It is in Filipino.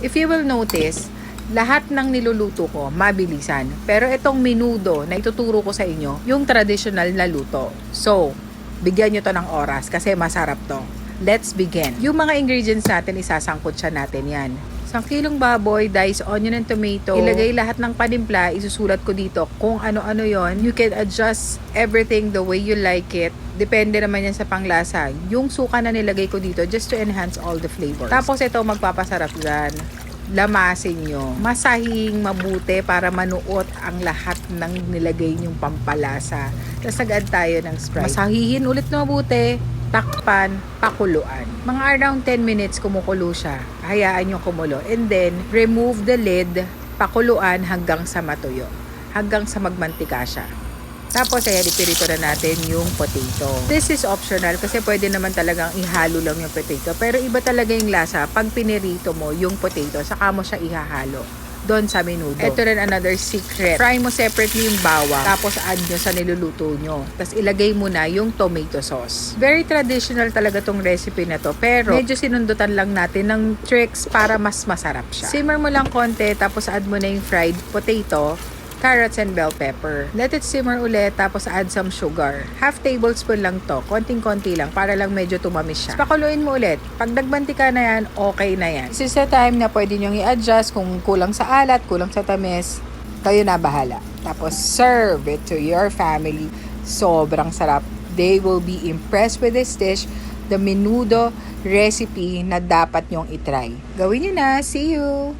If you will notice, lahat ng niluluto ko, mabilisan. Pero itong menudo na ituturo ko sa inyo, yung traditional na luto. So, bigyan nyo to ng oras kasi masarap to. Let's begin. Yung mga ingredients natin, isasangkot siya natin yan. Isang kilong baboy, diced onion and tomato. Ilagay lahat ng panimpla, isusulat ko dito kung ano-ano yon. You can adjust everything the way you like it. Depende naman yan sa panglasa. Yung suka na nilagay ko dito just to enhance all the flavors. Tapos ito, magpapasarap dyan. Lamasin nyo. Masahing mabuti para manuot ang lahat ng nilagay nyong pampalasa. Tapos agad tayo ng Sprite. Masahihin ulit na mabuti. Takpan, pakuluan. Mga around 10 minutes kumukulo siya. Hayaan nyo kumulo. And then, remove the lid. Pakuluan hanggang sa matuyo. Hanggang sa magmantika siya. Tapos, ayan, ipirito na natin yung potato. This is optional kasi pwede naman talagang ihalo lang yung potato. Pero iba talaga yung lasa pag pinirito mo yung potato, saka mo siya ihahalo doon sa menudo. Ito rin another secret. Fry mo separately yung bawang, tapos add nyo sa niluluto nyo. Tapos ilagay mo na yung tomato sauce. Very traditional talaga tong recipe na to, pero medyo sinundutan lang natin ng tricks para mas masarap siya. Simmer mo lang konti, tapos add mo na yung fried potato, carrots and bell pepper. Let it simmer ulit, tapos add some sugar. Half tablespoon lang to. Konting-konti lang para lang medyo tumamis siya. Pakuluin mo ulit. Pag nagbantika na yan, okay na yan. This is the time na pwede nyong i-adjust kung kulang sa alat, kulang sa tamis. Kayo na bahala. Tapos serve it to your family. Sobrang sarap. They will be impressed with this dish. The menudo recipe na dapat nyong itry. Gawin nyo na. See you!